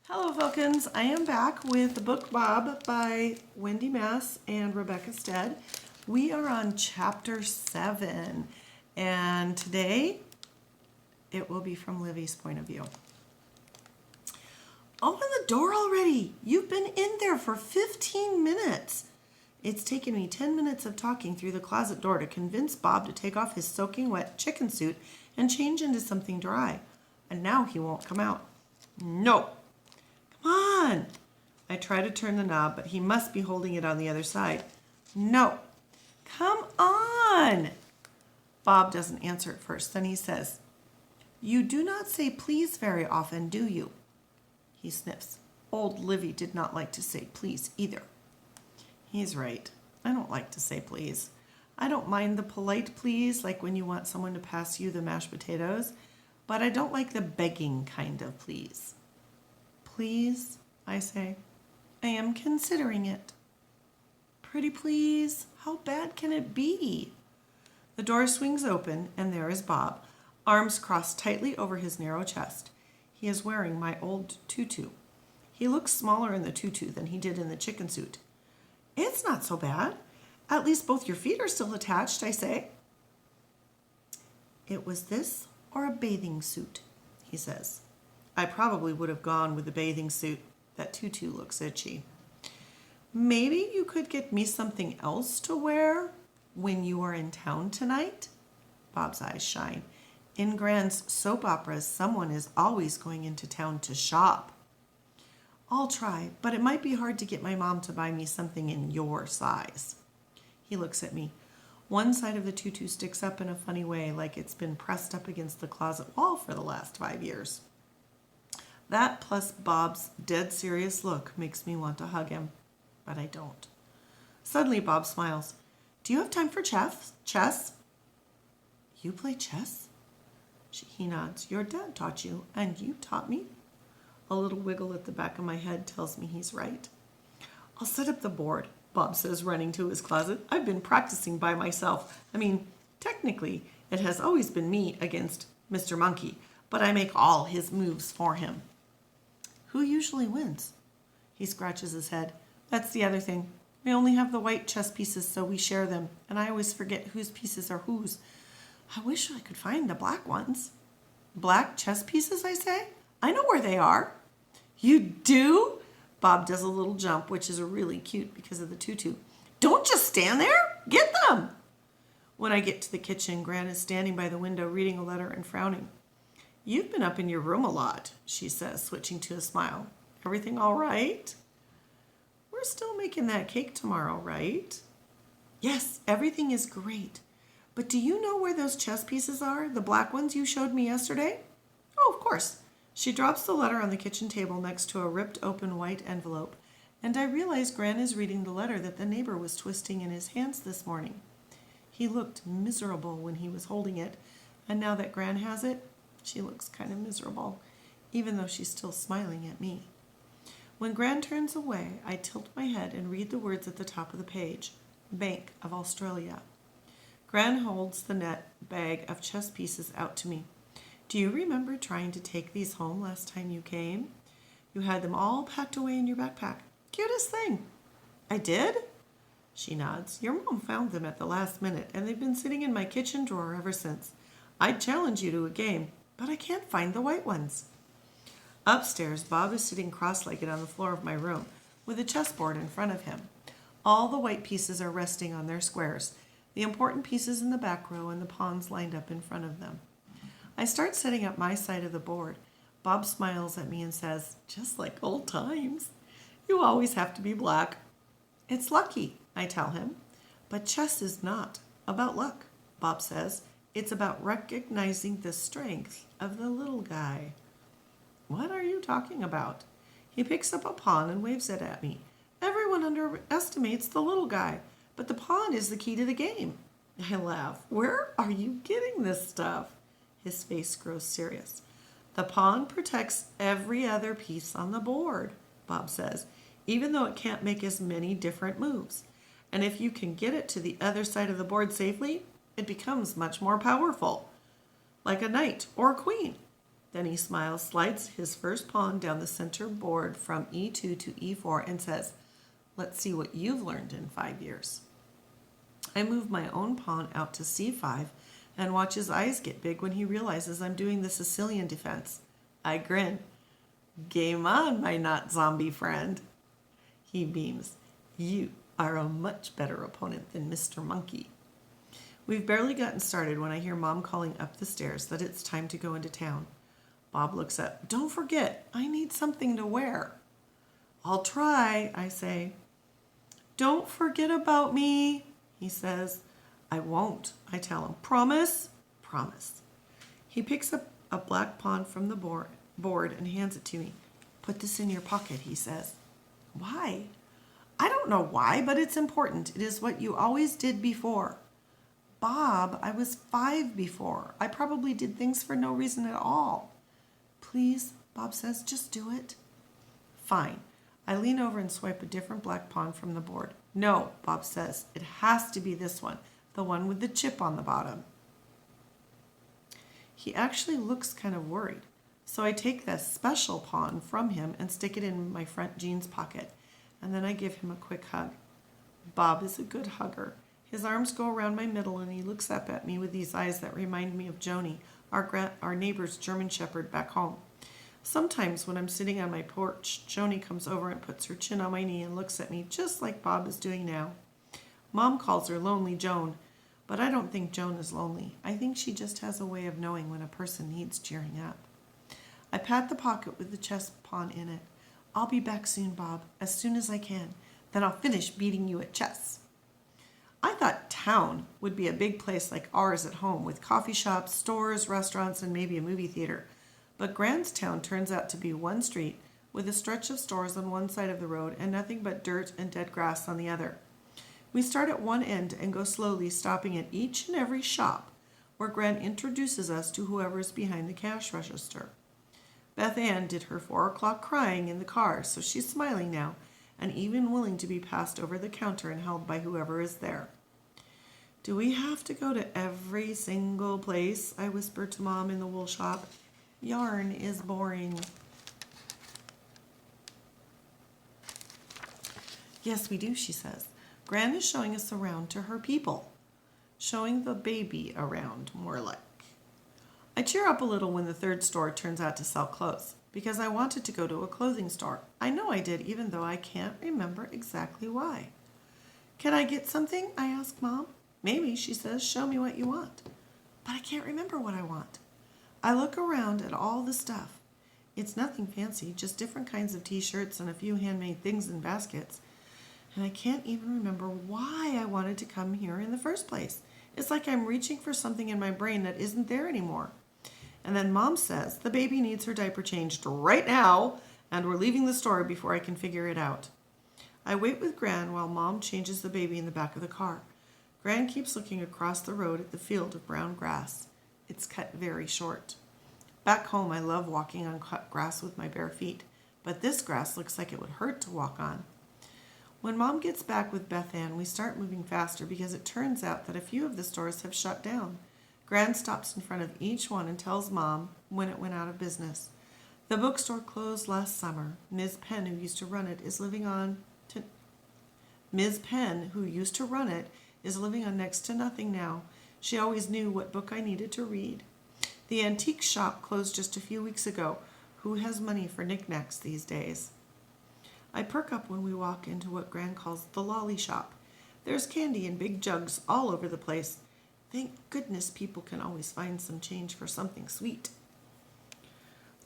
Hello, Vulcans. I am back with the book Bob by Wendy Mass and Rebecca Stead. We are on chapter 7, and today it will be from Livy's point of view. Open the door already. You've been in there for 15 minutes. It's taken me 10 minutes of talking through the closet door to convince Bob to take off his soaking wet chicken suit and change into something dry. And now he won't come out. No. Come on. I try to turn the knob, but he must be holding it on the other side. No. Come on. Bob doesn't answer at first. Then he says, "You do not say please very often, do you?" He sniffs. Old Livy did not like to say please either. He's right. I don't like to say please. I don't mind the polite please, like when you want someone to pass you the mashed potatoes, but I don't like the begging kind of please. Please, I say. I am considering it. Pretty please, how bad can it be? The door swings open, and there is Bob, arms crossed tightly over his narrow chest. He is wearing my old tutu. He looks smaller in the tutu than he did in the chicken suit. It's not so bad. At least both your feet are still attached, I say. It was this or a bathing suit, he says. I probably would have gone with the bathing suit. That tutu looks itchy. Maybe you could get me something else to wear when you are in town tonight? Bob's eyes shine. In Grand's soap operas, someone is always going into town to shop. I'll try, but it might be hard to get my mom to buy me something in your size. He looks at me. One side of the tutu sticks up in a funny way, like it's been pressed up against the closet wall for the last 5 years. That plus Bob's dead serious look makes me want to hug him, but I don't. Suddenly Bob smiles. Do you have time for chess? You play chess? He nods. Your dad taught you, and you taught me. A little wiggle at the back of my head tells me he's right. I'll set up the board, Bob says, running to his closet. I've been practicing by myself. Technically, it has always been me against Mr. Monkey, but I make all his moves for him. Who usually wins? He scratches his head. That's the other thing. We only have the white chess pieces, so we share them, and I always forget whose pieces are whose. I wish I could find the black ones. Black chess pieces, I say? I know where they are. You do? Bob does a little jump, which is really cute because of the tutu. Don't just stand there. Get them. When I get to the kitchen, Gran is standing by the window reading a letter and frowning. You've been up in your room a lot, she says, switching to a smile. Everything all right? We're still making that cake tomorrow, right? Yes, everything is great. But do you know where those chess pieces are? The black ones you showed me yesterday? Oh, of course. She drops the letter on the kitchen table next to a ripped open white envelope, and I realize Gran is reading the letter that the neighbor was twisting in his hands this morning. He looked miserable when he was holding it, and now that Gran has it, she looks kind of miserable, even though she's still smiling at me. When Gran turns away, I tilt my head and read the words at the top of the page. Bank of Australia. Gran holds the net bag of chess pieces out to me. Do you remember trying to take these home last time you came? You had them all packed away in your backpack. Cutest thing. I did? She nods. Your mom found them at the last minute, and they've been sitting in my kitchen drawer ever since. I'd challenge you to a game, but I can't find the white ones. Upstairs, Bob is sitting cross-legged on the floor of my room with a chessboard in front of him. All the white pieces are resting on their squares, the important pieces in the back row and the pawns lined up in front of them. I start setting up my side of the board. Bob smiles at me and says, just like old times. You always have to be black. It's lucky, I tell him. But chess is not about luck, Bob says. It's about recognizing the strength of the little guy. What are you talking about? He picks up a pawn and waves it at me. Everyone underestimates the little guy, but the pawn is the key to the game. I laugh. Where are you getting this stuff? His face grows serious. The pawn protects every other piece on the board, Bob says, even though it can't make as many different moves. And if you can get it to the other side of the board safely, it becomes much more powerful, like a knight or a queen. Then he smiles, slides his first pawn down the center board from e2 to e4 and says, "Let's see what you've learned in 5 years." I move my own pawn out to c5 and watch his eyes get big when he realizes I'm doing the Sicilian defense. I grin. "Game on, my not zombie friend." He beams. "You are a much better opponent than Mr. Monkey." We've barely gotten started when I hear Mom calling up the stairs that it's time to go into town. Bob looks up. "Don't forget, I need something to wear." "I'll try," I say. "Don't forget about me," he says. "I won't," I tell him. "Promise?" "Promise." He picks up a black pawn from the board and hands it to me. "Put this in your pocket," he says. "Why?" "I don't know why, but it's important. It is what you always did before." "Bob, I was 5 before. I probably did things for no reason at all." "Please," Bob says, "just do it." "Fine." I lean over and swipe a different black pawn from the board. "No," Bob says, "it has to be this one, the one with the chip on the bottom." He actually looks kind of worried. So I take that special pawn from him and stick it in my front jeans pocket, and then I give him a quick hug. Bob is a good hugger. His arms go around my middle and he looks up at me with these eyes that remind me of Joni, our neighbor's German Shepherd back home. Sometimes when I'm sitting on my porch, Joni comes over and puts her chin on my knee and looks at me just like Bob is doing now. Mom calls her Lonely Joan, but I don't think Joan is lonely. I think she just has a way of knowing when a person needs cheering up. I pat the pocket with the chess pawn in it. "I'll be back soon, Bob, as soon as I can. Then I'll finish beating you at chess." I thought town would be a big place like ours at home, with coffee shops, stores, restaurants, and maybe a movie theater. But Grandstown turns out to be one street with a stretch of stores on one side of the road and nothing but dirt and dead grass on the other. We start at one end and go slowly, stopping at each and every shop, where Gran introduces us to whoever is behind the cash register. Beth Ann did her 4 o'clock crying in the car, so she's smiling now and even willing to be passed over the counter and held by whoever is there. "Do we have to go to every single place?" I whisper to Mom in the wool shop. "Yarn is boring." "Yes, we do," she says. "Gran is showing us around to her people. Showing the baby around, more like." I cheer up a little when the third store turns out to sell clothes, because I wanted to go to a clothing store. I know I did, even though I can't remember exactly why. "Can I get something?" I ask Mom. "Maybe," she says. "Show me what you want." But I can't remember what I want. I look around at all the stuff. It's nothing fancy, just different kinds of t-shirts and a few handmade things in baskets. And I can't even remember why I wanted to come here in the first place. It's like I'm reaching for something in my brain that isn't there anymore. And then Mom says the baby needs her diaper changed right now, and we're leaving the store before I can figure it out. I wait with Gran while Mom changes the baby in the back of the car. Gran keeps looking across the road at the field of brown grass. It's cut very short. Back home, I love walking on cut grass with my bare feet, but this grass looks like it would hurt to walk on. When Mom gets back with Beth Ann, we start moving faster because it turns out that a few of the stores have shut down. Gran stops in front of each one and tells Mom when it went out of business. The bookstore closed last summer. Ms. Penn, who used to run it, is living on next to nothing now. She always knew what book I needed to read. The antique shop closed just a few weeks ago. Who has money for knickknacks these days? I perk up when we walk into what Gran calls the lolly shop. There's candy in big jugs all over the place. Thank goodness people can always find some change for something sweet.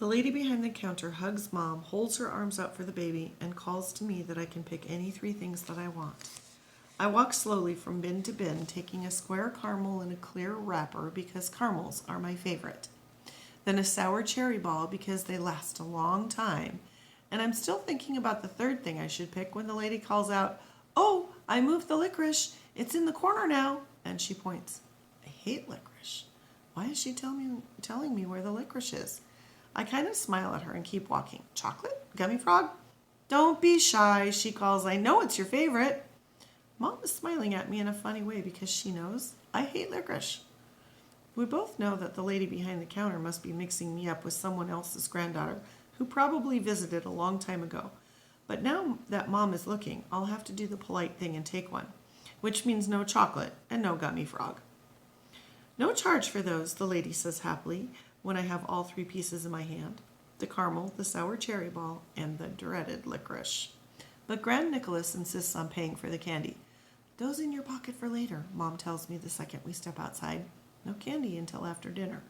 The lady behind the counter hugs Mom, holds her arms out for the baby, and calls to me that I can pick any 3 things that I want. I walk slowly from bin to bin, taking a square caramel in a clear wrapper because caramels are my favorite. Then a sour cherry ball because they last a long time. And I'm still thinking about the 3rd thing I should pick when the lady calls out, "Oh, I moved the licorice. It's in the corner now." And she points. I hate licorice. Why is she telling me where the licorice is? I kind of smile at her and keep walking. "Chocolate? Gummy frog?" "Don't be shy," she calls. "I know it's your favorite." Mom is smiling at me in a funny way because she knows I hate licorice. We both know that the lady behind the counter must be mixing me up with someone else's granddaughter who probably visited a long time ago. But now that Mom is looking, I'll have to do the polite thing and take one, which means no chocolate and no gummy frog. No charge for those, the lady says happily when I have all 3 pieces in my hand: the caramel, the sour cherry ball, and the dreaded licorice. But Grand Nicholas insists on paying for the candy. Those in your pocket for later, Mom tells me the second we step outside. No candy until after dinner.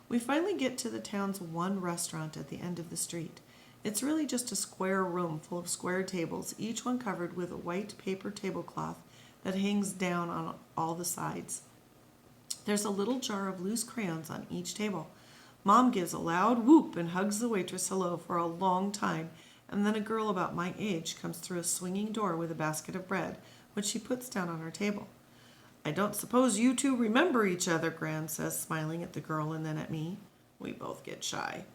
We finally get to the town's one restaurant at the end of the street. It's really just a square room full of square tables, each one covered with a white paper tablecloth that hangs down on all the sides. There's a little jar of loose crayons on each table. Mom gives a loud whoop and hugs the waitress hello for a long time, and then a girl about my age comes through a swinging door with a basket of bread, which she puts down on our table. I don't suppose you two remember each other, Gran says, smiling at the girl and then at me. We both get shy.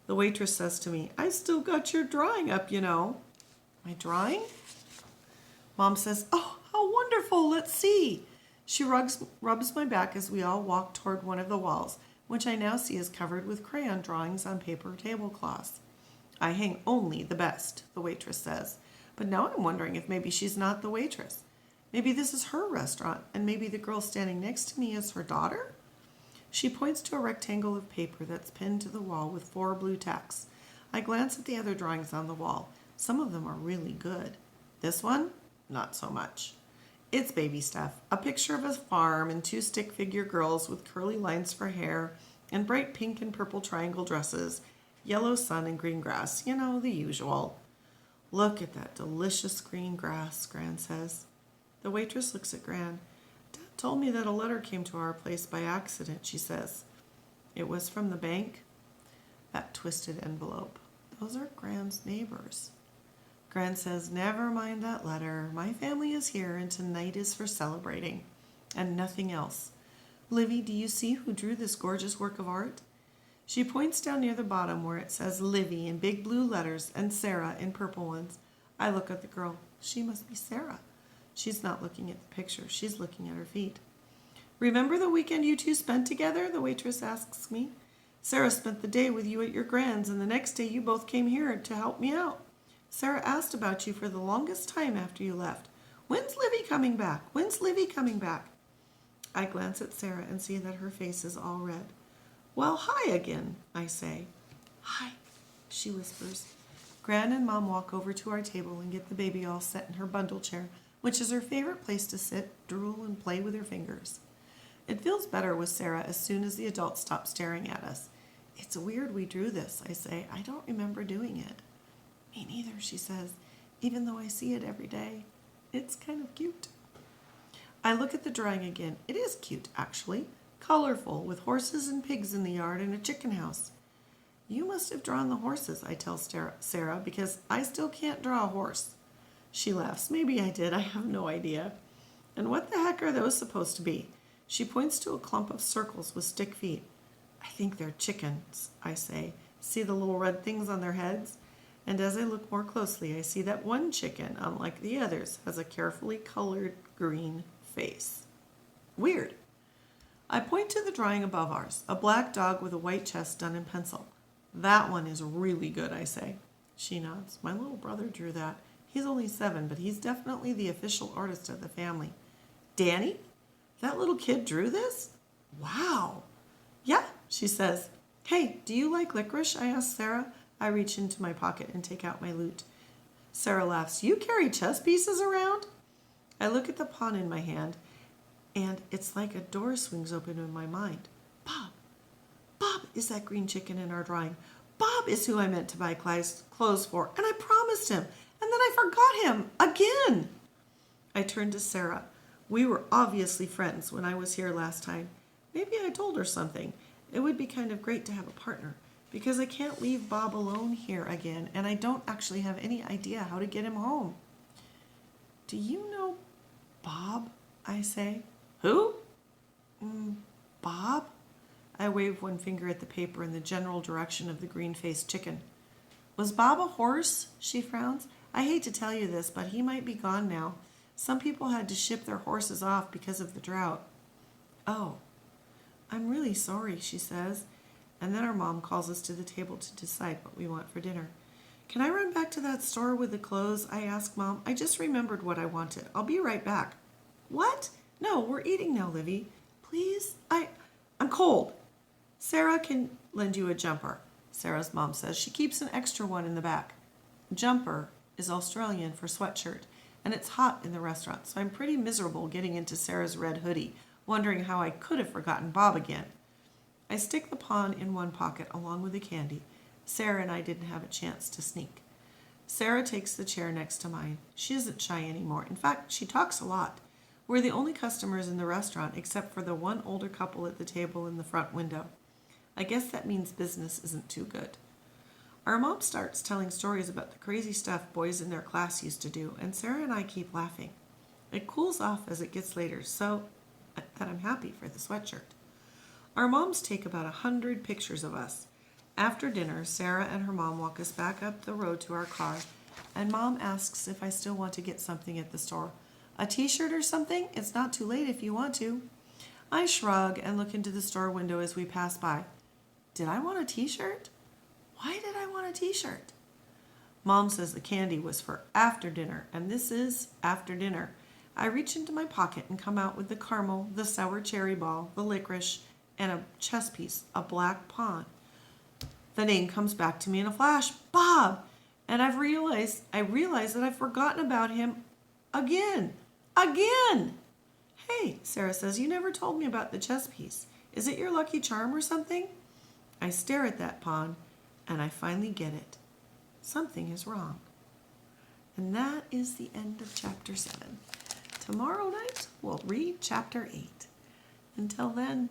The waitress says to me, I still got your drawing up, you know. My drawing? Mom says, oh, how wonderful, let's see. She rubs my back as we all walk toward one of the walls, which I now see is covered with crayon drawings on paper tablecloths. I hang only the best, the waitress says. But now I'm wondering if maybe she's not the waitress. Maybe this is her restaurant, and maybe the girl standing next to me is her daughter? She points to a rectangle of paper that's pinned to the wall with 4 blue tacks. I glance at the other drawings on the wall. Some of them are really good. This one? Not so much. It's baby stuff. A picture of a farm and 2 stick figure girls with curly lines for hair and bright pink and purple triangle dresses, yellow sun and green grass. You know, the usual. Look at that delicious green grass, Gran says. The waitress looks at Gran. Dad told me that a letter came to our place by accident, she says. It was from the bank? That twisted envelope. Those are Gran's neighbors. Gran says, never mind that letter. My family is here and tonight is for celebrating. And nothing else. Livy, do you see who drew this gorgeous work of art? She points down near the bottom where it says Livy in big blue letters and Sarah in purple ones. I look at the girl. She must be Sarah. She's not looking at the picture. She's looking at her feet. Remember the weekend you two spent together? The waitress asks me. Sarah spent the day with you at your Gran's, and the next day you both came here to help me out. Sarah asked about you for the longest time after you left. When's Livy coming back? When's Livy coming back? I glance at Sarah and see that her face is all red. Well, hi again, I say. Hi, she whispers. Gran and Mom walk over to our table and get the baby all set in her bundle chair, which is her favorite place to sit, drool, and play with her fingers. It feels better with Sarah as soon as the adults stop staring at us. It's weird we drew this, I say. I don't remember doing it. Me neither, she says, even though I see it every day. It's kind of cute. I look at the drawing again. It is cute, actually. Colorful, with horses and pigs in the yard and a chicken house. You must have drawn the horses, I tell Sarah, because I still can't draw a horse. She laughs. Maybe I did. I have no idea. And what the heck are those supposed to be? She points to a clump of circles with stick feet. I think they're chickens, I say. See the little red things on their heads? And as I look more closely, I see that one chicken, unlike the others, has a carefully colored green face. Weird. I point to the drawing above ours, a black dog with a white chest done in pencil. That one is really good, I say. She nods. My little brother drew that. He's only 7, but he's definitely the official artist of the family. Danny? That little kid drew this? Wow. Yeah, she says. Hey, do you like licorice? I ask Sarah. I reach into my pocket and take out my loot. Sarah laughs. You carry chess pieces around? I look at the pawn in my hand, and it's like a door swings open in my mind. Bob. Bob is that green chicken in our drawing. Bob is who I meant to buy clothes for, and I promised him. And then I forgot him again. I turned to Sarah. We were obviously friends when I was here last time. Maybe I told her something. It would be kind of great to have a partner, because I can't leave Bob alone here again, and I don't actually have any idea how to get him home. Do you know Bob? I say. Who? Bob? I wave one finger at the paper in the general direction of the green-faced chicken. Was Bob a horse? She frowns. I hate to tell you this, but he might be gone now. Some people had to ship their horses off because of the drought. Oh. I'm really sorry, she says. And then our mom calls us to the table to decide what we want for dinner. Can I run back to that store with the clothes? I ask Mom. I just remembered what I wanted. I'll be right back. What? No, we're eating now, Livy. Please? I'm cold. Sarah can lend you a jumper, Sarah's mom says. She keeps an extra one in the back. Jumper is Australian for sweatshirt, and it's hot in the restaurant, so I'm pretty miserable getting into Sarah's red hoodie, wondering how I could have forgotten Bob again. I stick the pawn in one pocket along with the candy. Sarah and I didn't have a chance to sneak. Sarah takes the chair next to mine. She isn't shy anymore. In fact, she talks a lot. We're the only customers in the restaurant except for the one older couple at the table in the front window. I guess that means business isn't too good. Our mom starts telling stories about the crazy stuff boys in their class used to do, and Sarah and I keep laughing. It cools off as it gets later, so that I'm happy for the sweatshirt. Our moms take about 100 pictures of us. After dinner, Sarah and her mom walk us back up the road to our car, and Mom asks if I still want to get something at the store. A t-shirt or something? It's not too late if you want to. I shrug and look into the store window as we pass by. Did I want a t-shirt? Why did I want a t-shirt? Mom says the candy was for after dinner, and this is after dinner. I reach into my pocket and come out with the caramel, the sour cherry ball, the licorice, and a chess piece, a black pawn. The name comes back to me in a flash, Bob, and I realize that I've forgotten about him again. Hey, Sarah says, you never told me about the chess piece. Is it your lucky charm or something? I stare at that pawn, and I finally get it. Something is wrong. And that is the end of chapter 7. Tomorrow night, we'll read chapter 8. Until then,